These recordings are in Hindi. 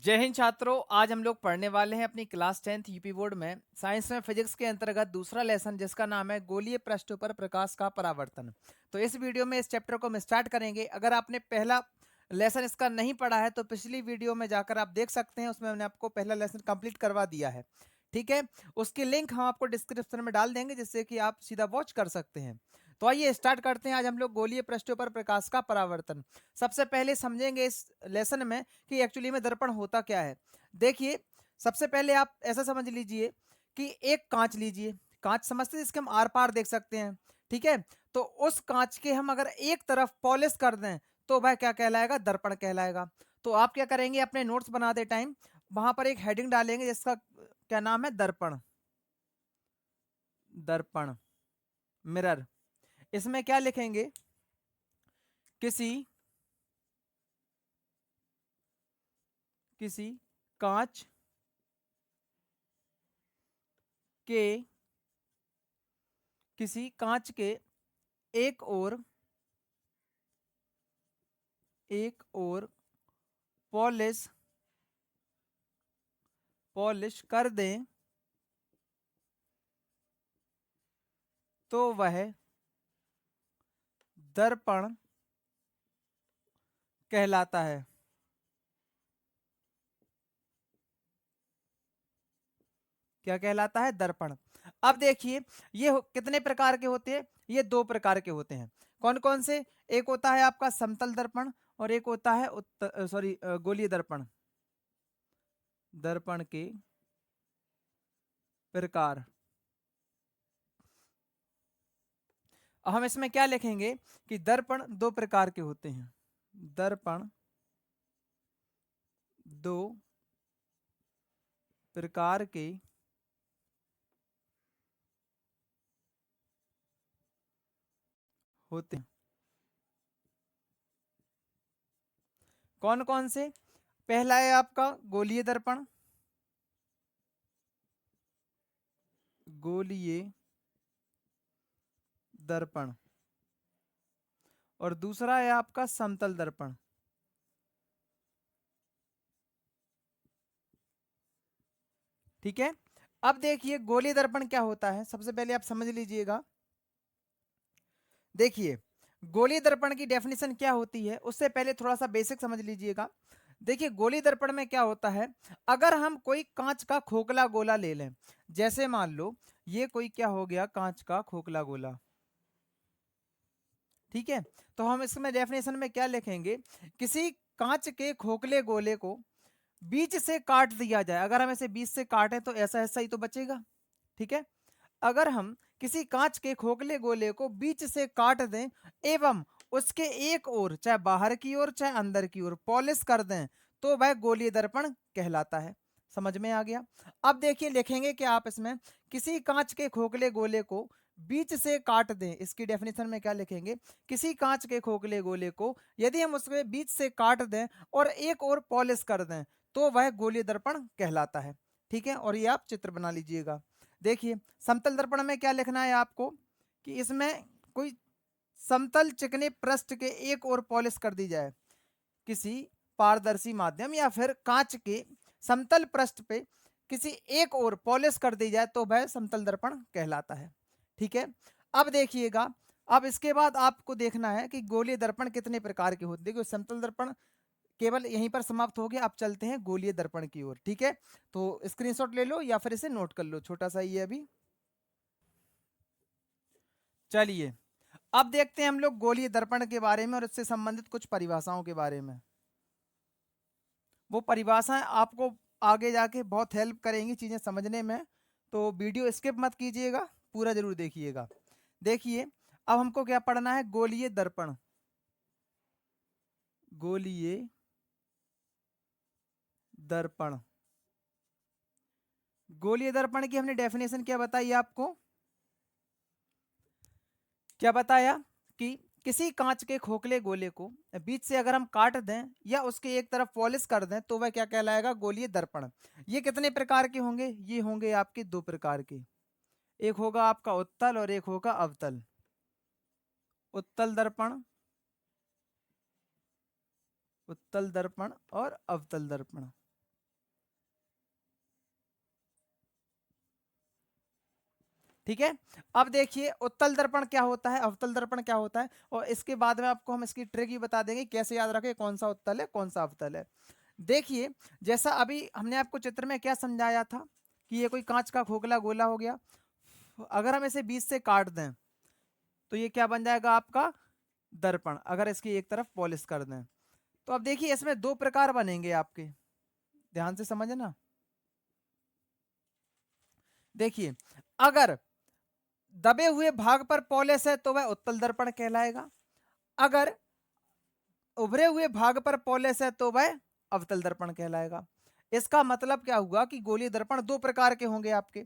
जय हिंद छात्रों। आज हम लोग पढ़ने वाले हैं अपनी क्लास 10th यूपी बोर्ड में साइंस में फिजिक्स के अंतर्गत दूसरा लेसन जिसका नाम है गोलीय पृष्ठों पर प्रकाश का परावर्तन। तो इस वीडियो में इस चैप्टर को हम स्टार्ट करेंगे। अगर आपने पहला लेसन इसका नहीं पढ़ा है तो पिछली वीडियो में जाकर आप देख सकते हैं, उसमें मैंने आपको पहला लेसन कंप्लीट करवा दिया है। ठीक है, उसकी लिंक हम आपको डिस्क्रिप्शन में डाल देंगे जिससे कि आप सीधा वॉच कर सकते हैं। तो आइए स्टार्ट करते हैं। आज हम लोग गोलीय पृष्ठों पर प्रकाश का परावर्तन सबसे पहले समझेंगे इस लेसन में कि एक्चुअली में दर्पण होता क्या है। देखिए, सबसे पहले आप ऐसा समझ लीजिए कि एक कांच लीजिए। कांच समझते हैं, इसके हम आर पार देख सकते हैं। ठीक है, तो उस कांच के हम अगर एक तरफ पॉलिश कर दें तो वह क्या कहलाएगा? दर्पण कहलाएगा। तो आप क्या करेंगे, अपने नोट्स बनाते टाइम वहां पर एक हेडिंग डालेंगे जिसका क्या नाम है? दर्पण। दर्पण, मिरर। इसमें क्या लिखेंगे? किसी किसी कांच के किसी कांच के एक ओर पॉलिश पॉलिश कर दें तो वह दर्पण कहलाता है। क्या कहलाता है? दर्पण। अब देखिए, ये कितने प्रकार के होते हैं? ये दो प्रकार के होते हैं। कौन कौन से? एक होता है आपका समतल दर्पण और एक होता है गोलीय दर्पण। दर्पण के प्रकार। हम इसमें क्या लिखेंगे कि दर्पण दो प्रकार के होते हैं। दर्पण दो प्रकार के होते हैं। कौन कौन से? पहला है आपका गोलीय दर्पण। गोलीय दर्पण। और दूसरा है आपका समतल दर्पण। ठीक है, अब देखिए गोलीय दर्पण क्या होता है, सबसे पहले आप समझ लीजिएगा। देखिए, गोलीय दर्पण की डेफिनेशन क्या होती है उससे पहले थोड़ा सा बेसिक समझ लीजिएगा। देखिए, गोलीय दर्पण में क्या होता है, अगर हम कोई कांच का खोखला गोला ले लें, जैसे मान लो ये कोई क्या हो गया, कांच का खोखला गोला। ठीक है, तो हम इसमें डेफिनेशन में क्या लिखेंगे? किसी कांच के खोखले गोले को बीच से काट दिया जाए। अगर हम इसे बीच से काटें तो ऐसा ऐसा ही तो बचेगा। ठीक है, अगर हम किसी कांच के खोखले गोले को बीच से काट दें एवं उसके एक ओर, चाहे बाहर की ओर चाहे अंदर की ओर, पॉलिश कर दें तो वह गोलीय दर्पण कहलाता है। समझ में आ गया? अब देखिए, लिखेंगे कि आप इसमें किसी कांच के खोखले गोले को बीच से काट दें। इसकी डेफिनेशन में क्या लिखेंगे? किसी कांच के खोखले गोले को यदि हम उसके बीच से काट दें और एक और पॉलिश कर दें तो वह गोलीय दर्पण कहलाता है। ठीक है, और ये आप चित्र बना लीजिएगा। देखिए, समतल दर्पण में क्या लिखना है आपको कि इसमें कोई समतल चिकने पृष्ठ के एक ओर पॉलिश कर दी जाए, किसी पारदर्शी माध्यम या फिर कांच के समतल पृष्ठ पे किसी एक ओर पॉलिश कर दी जाए तो वह समतल दर्पण कहलाता है। ठीक है, अब देखिएगा, अब इसके बाद आपको देखना है कि गोलीय दर्पण कितने प्रकार के होते हैं। देखिए, समतल दर्पण केवल यहीं पर समाप्त हो गया। अब चलते हैं गोलीय दर्पण की ओर। ठीक है, तो स्क्रीनशॉट ले लो या फिर इसे नोट कर लो, छोटा सा ही है अभी। चलिए, अब देखते हैं हम लोग गोलीय दर्पण के बारे में और इससे संबंधित कुछ परिभाषाओं के बारे में। वो परिभाषाएं आपको आगे जाके बहुत हेल्प करेंगी चीजें समझने में, तो वीडियो स्किप मत कीजिएगा, पूरा जरूर देखिएगा। देखिए, अब हमको क्या पढ़ना है? गोलीय दर्पण। गोलीय दर्पण। गोलीय दर्पण की हमने डेफिनेशन क्या बताई आपको? क्या बताया कि किसी कांच के खोखले गोले को बीच से अगर हम काट दें या उसके एक तरफ पॉलिश कर दें तो वह क्या कहलाएगा? गोलीय दर्पण। ये कितने प्रकार के होंगे? ये होंगे आपके दो प्रकार के। एक होगा आपका उत्तल और एक होगा अवतल। उत्तल दर्पण, उत्तल दर्पण और अवतल दर्पण। ठीक है। अब देखिए उत्तल दर्पण क्या होता है, अवतल दर्पण क्या होता है, और इसके बाद में आपको हम इसकी ट्रिक भी बता देंगे कैसे याद रखें कौन सा उत्तल है कौन सा अवतल है। देखिए जैसा अभी हमने आपको चित्र में क्या समझाया था कि ये कोई कांच का खोखला गोला हो गया, अगर हम इसे बीच से काट दें तो ये क्या बन जाएगा आपका दर्पण, अगर इसकी एक तरफ पॉलिश कर दें। तो अब देखिए इसमें दो प्रकार बनेंगे आपके, ध्यान से समझना। देखिए अगर दबे हुए भाग पर पॉलिश है तो वह उत्तल दर्पण कहलाएगा, अगर उभरे हुए भाग पर पॉलिश है तो वह अवतल दर्पण कहलाएगा। इसका मतलब क्या हुआ कि गोलीय दर्पण दो प्रकार के होंगे आपके।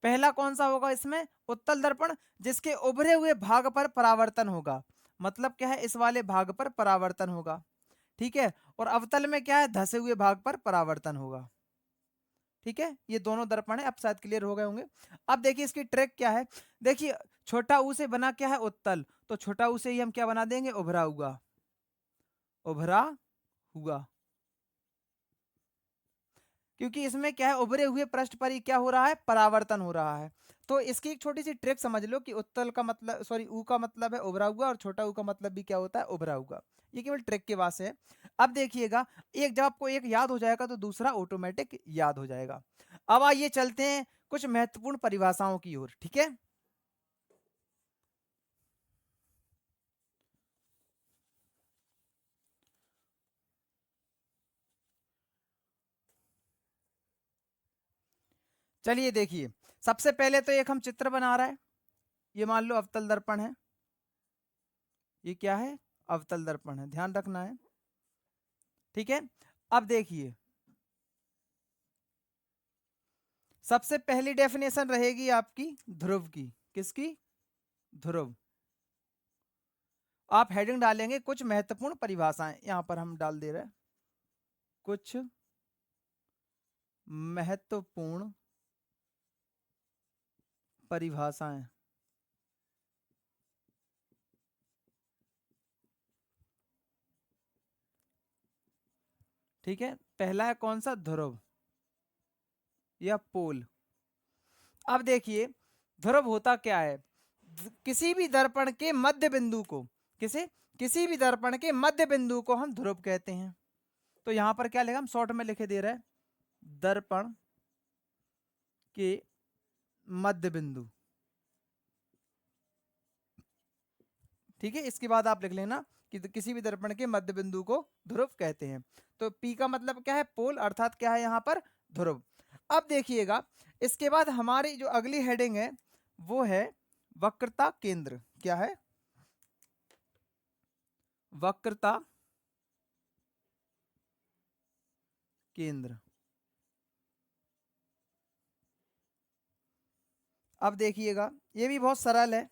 पहला कौन सा होगा इसमें, उत्तल दर्पण, जिसके उभरे हुए भाग पर परावर्तन होगा, मतलब क्या है इस वाले भाग पर परावर्तन होगा, ठीक है। और अवतल में क्या है, धसे हुए भाग पर परावर्तन होगा, ठीक है। ये दोनों दर्पण है, अब शायद क्लियर हो गए होंगे। अब देखिए इसकी ट्रिक क्या है, देखिए छोटा ऊ से बना क्या है उत्तल, तो छोटा ऊ से ही हम क्या बना देंगे, उभरा हुआ, उभरा हुआ, क्योंकि इसमें क्या है उभरे हुए पृष्ठ पर ही क्या हो रहा है, परावर्तन हो रहा है। तो इसकी एक छोटी सी ट्रिक समझ लो कि उत्तल का मतलब सॉरी ऊ का मतलब है उभरा हुआ, और छोटा ऊ का मतलब भी क्या होता है, उभरा हुआ। ये केवल ट्रिक के वास्ते है। अब देखिएगा एक जब आपको एक याद हो जाएगा तो दूसरा ऑटोमेटिक याद हो जाएगा। अब आइए चलते हैं कुछ महत्वपूर्ण परिभाषाओं की ओर, ठीक है। चलिए देखिए सबसे पहले तो एक हम चित्र बना रहे हैं, ये मान लो अवतल दर्पण है, ये क्या है, अवतल दर्पण है, ध्यान रखना है, ठीक है। अब देखिए सबसे पहली डेफिनेशन रहेगी आपकी ध्रुव की, किसकी, ध्रुव। आप हेडिंग डालेंगे कुछ महत्वपूर्ण परिभाषाएं, यहां पर हम डाल दे रहे हैं कुछ महत्वपूर्ण परिभाषाएं। ठीक है, पहला है कौन सा, ध्रुव या पोल। अब देखिए ध्रुव होता क्या है, किसी भी दर्पण के मध्य बिंदु को, किसे, किसी भी दर्पण के मध्य बिंदु को हम ध्रुव कहते हैं। तो यहां पर क्या लिखा, हम शॉर्ट में लिखे दे रहे हैं दर्पण के मध्य बिंदु, ठीक है। इसके बाद आप लिख लेना कि किसी भी दर्पण के मध्य बिंदु को ध्रुव कहते हैं। तो पी का मतलब क्या है, पोल, अर्थात क्या है यहाँ पर, ध्रुव। अब देखिएगा इसके बाद हमारी जो अगली हेडिंग है वो है वक्रता केंद्र, क्या है, वक्रता केंद्र। अब देखिएगा ये भी बहुत सरल है,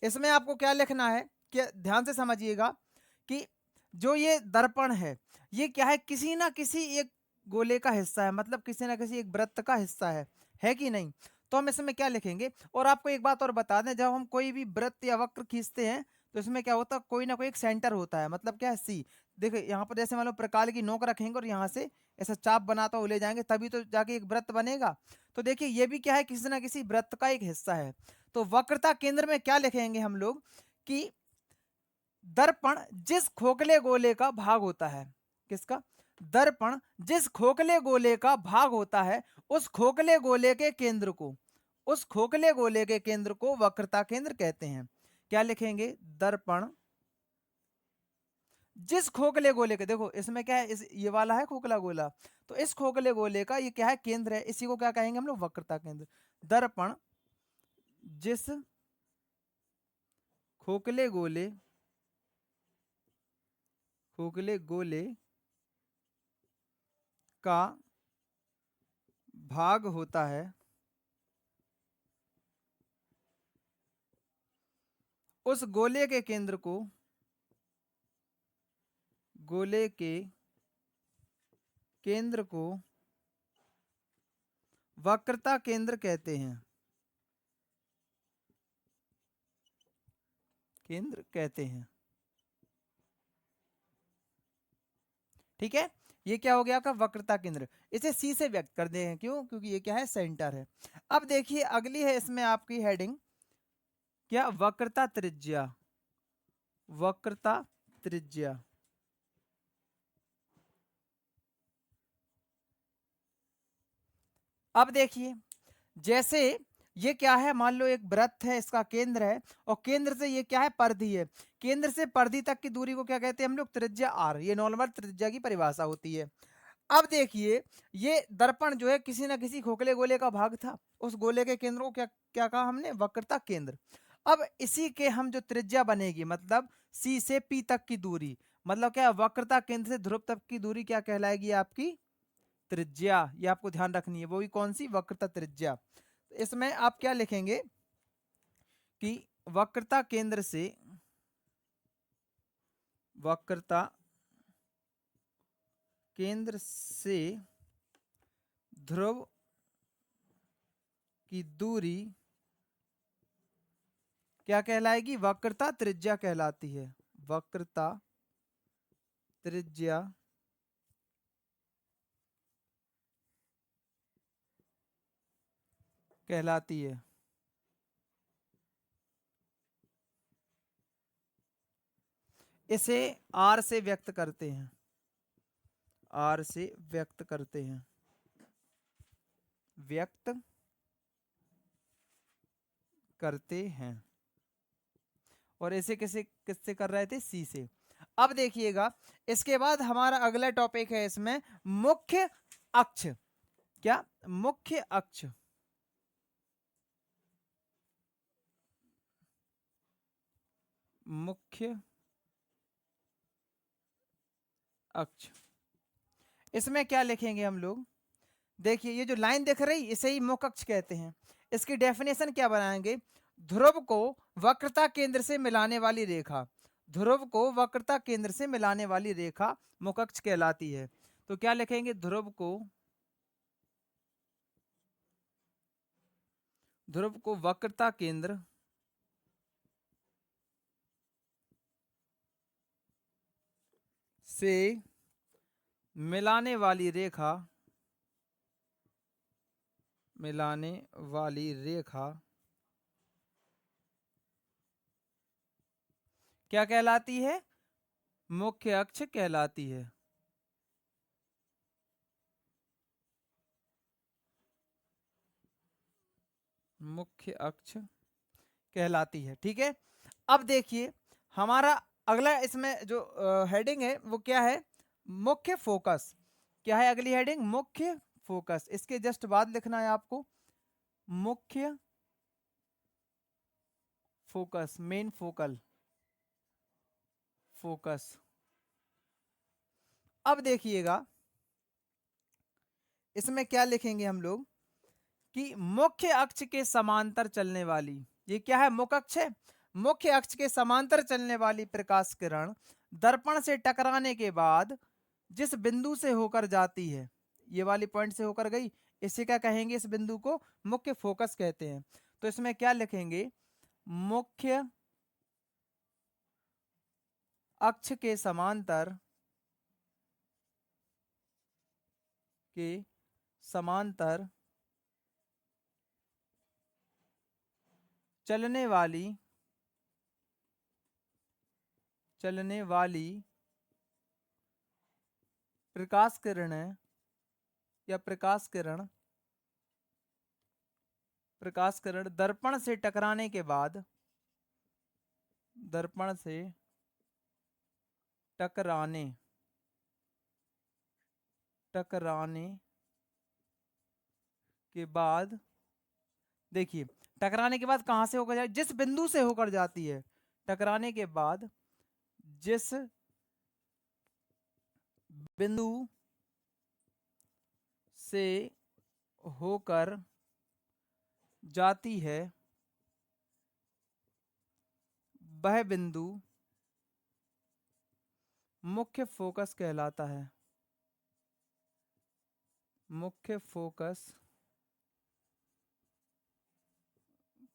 इसमें आपको क्या लिखना है कि ध्यान से समझिएगा कि जो ये दर्पण है ये क्या है, किसी ना किसी एक गोले का हिस्सा है, मतलब किसी ना किसी एक वृत्त का हिस्सा है कि नहीं। तो हम इसमें क्या लिखेंगे, और आपको एक बात और बता दें, जब हम कोई भी वृत्त या वक्र खींचते हैं तो इसमें क्या होता है, कोई ना कोई एक सेंटर होता है, मतलब क्या है, सी। देखो यहाँ पर जैसे मान लो प्रकार की नोक रखेंगे और यहाँ से ऐसा चाप बनाता हुआ ले जाएंगे तभी तो जाके एक वृत्त बनेगा। तो देखिए ये भी क्या है, किसी ना किसी वृत्त का एक हिस्सा है। तो वक्रता केंद्र में क्या लिखेंगे हम लोग कि दर्पण जिस खोखले गोले का भाग होता है, किसका, दर्पण जिस खोखले गोले का भाग होता है उस खोखले गोले के केंद्र को, उस खोखले गोले के केंद्र को वक्रता केंद्र कहते हैं। क्या लिखेंगे, दर्पण जिस खोखले गोले के, देखो इसमें क्या है, इस ये वाला है खोखला गोला, तो इस खोखले गोले का ये क्या है, केंद्र है, इसी को क्या कहेंगे हम लोग, वक्रता केंद्र। दर्पण जिस खोखले गोले, खोखले गोले का भाग होता है उस गोले के केंद्र को, गोले के केंद्र को वक्रता केंद्र कहते हैं, केंद्र कहते हैं, ठीक है। ये क्या हो गया आपका वक्रता केंद्र। इसे सी से व्यक्त कर दे हैं, क्यों? क्योंकि ये क्या है, सेंटर है। अब देखिए अगली है इसमें आपकी हेडिंग, क्या? वक्रता त्रिज्या। वक्रता त्रिज्या। अब देखिए जैसे ये क्या है, मान लो एक वृत्त है, इसका केंद्र है, और केंद्र से ये क्या है, परिधि है। केंद्र से परिधि तक की दूरी को क्या कहते हैं हम लोग? त्रिज्या आर। ये नॉर्मल त्रिज्या की परिभाषा होती है। अब देखिए ये दर्पण जो है किसी ना किसी खोखले गोले का भाग था, उस गोले के केंद्र को क्या क्या कहा हमने? वक्रता केंद्र। अब इसी के हम जो त्रिज्या बनेगी, मतलब सी से पी तक की दूरी, मतलब क्या, वक्रता केंद्र से ध्रुव तक की दूरी क्या कहलाएगी? आपकी त्रिज्या। ये आपको ध्यान रखनी है, वो भी कौन सी? वक्रता त्रिज्या। तो इसमें आप क्या लिखेंगे कि वक्रता केंद्र से, वक्रता केंद्र से ध्रुव की दूरी क्या कहलाएगी? वक्रता त्रिज्या कहलाती है। वक्रता त्रिज्या कहलाती है। इसे आर से व्यक्त करते हैं, आर से व्यक्त करते हैं, व्यक्त करते हैं। और इसे किसे किससे कर रहे थे? सी से। अब देखिएगा इसके बाद हमारा अगला टॉपिक है इसमें मुख्य अक्ष। क्या? मुख्य अक्ष। मुख्य अक्ष। इसमें क्या लिखेंगे हम लोग? देखिए ये जो लाइन दिख रही, इसे ही मुख्य अक्ष कहते हैं। इसकी डेफिनेशन क्या बनाएंगे? ध्रुव को वक्रता केंद्र से मिलाने वाली रेखा। ध्रुव को वक्रता केंद्र से मिलाने वाली रेखा मुख्य अक्ष कहलाती है। तो क्या लिखेंगे? ध्रुव को वक्रता केंद्र से मिलाने वाली रेखा, मिलाने वाली रेखा क्या कहलाती है? मुख्य अक्ष कहलाती है। मुख्य अक्ष कहलाती है। ठीक है। अब देखिए हमारा अगला इसमें जो हेडिंग है वो क्या है? मुख्य फोकस। क्या है अगली हेडिंग? मुख्य फोकस। इसके जस्ट बाद लिखना है आपको मुख्य फोकस, मेन फोकल फोकस। अब देखिएगा इसमें क्या लिखेंगे हम लोग कि मुख्य अक्ष के समांतर चलने वाली, ये क्या है? मुख्य अक्ष है। मुख्य अक्ष के समांतर चलने वाली प्रकाश किरण दर्पण से टकराने के बाद जिस बिंदु से होकर जाती है, ये वाली पॉइंट से होकर गई, इसे क्या कहेंगे? इस बिंदु को मुख्य फोकस कहते हैं। तो इसमें क्या लिखेंगे? मुख्य अक्ष के समांतर, के समांतर चलने वाली, चलने वाली प्रकाश किरणें या प्रकाश किरण, प्रकाश किरण दर्पण से टकराने के बाद, दर्पण से टकराने, टकराने के बाद, देखिए टकराने के बाद कहां से होकर जाए? जिस बिंदु से होकर जाती है, टकराने के बाद जिस बिंदु से होकर जाती है वह बिंदु मुख्य फोकस कहलाता है। मुख्य फोकस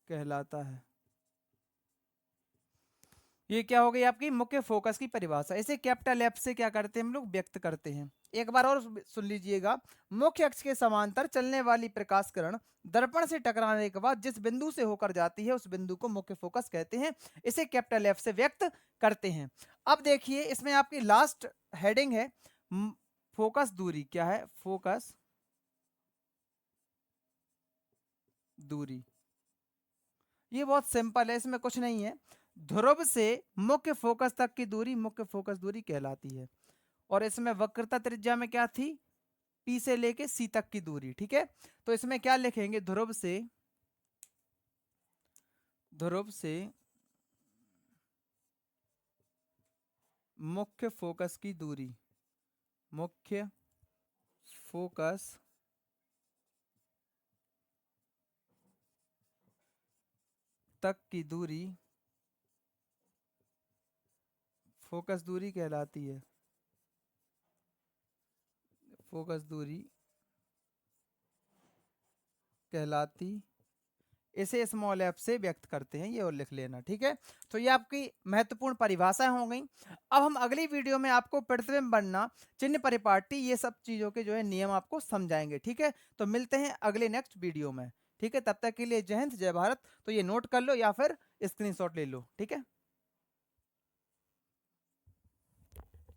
कहलाता है। ये क्या हो गई आपकी मुख्य फोकस की परिभाषा। इसे कैपिटल एफ से क्या करते हैं हम लोग, व्यक्त करते हैं। एक बार और सुन लीजिएगा। मुख्य अक्ष के समांतर चलने वाली प्रकाश किरण दर्पण से टकराने के बाद जिस बिंदु से होकर जाती है उस बिंदु को मुख्य फोकस कहते हैं। इसे कैपिटल एफ से व्यक्त करते हैं। अब देखिए इसमें आपकी लास्ट हेडिंग है फोकस दूरी। क्या है, फोकस दूरी। ये बहुत सिंपल है, इसमें कुछ नहीं है। ध्रुव से मुख्य फोकस तक की दूरी मुख्य फोकस दूरी कहलाती है। और इसमें वक्रता त्रिज्या में क्या थी, पी से लेके सी तक की दूरी। ठीक है, तो इसमें क्या लिखेंगे, ध्रुव से मुख्य फोकस की दूरी, मुख्य फोकस तक की दूरी फोकस दूरी कहलाती है। फोकस दूरी कहलाती, इसे स्मॉल एफ से व्यक्त करते हैं, ये और लिख लेना। ठीक है, तो ये आपकी महत्वपूर्ण परिभाषाएं हो गई। अब हम अगली वीडियो में आपको प्रतिबिंब बनना, चिन्ह परिपाटी, ये सब चीजों के जो है नियम आपको समझाएंगे। ठीक है, तो मिलते हैं अगले नेक्स्ट वीडियो में। ठीक है, तब तक के लिए जय हिंद जय भारत। तो ये नोट कर लो या फिर स्क्रीनशॉट ले लो। ठीक है।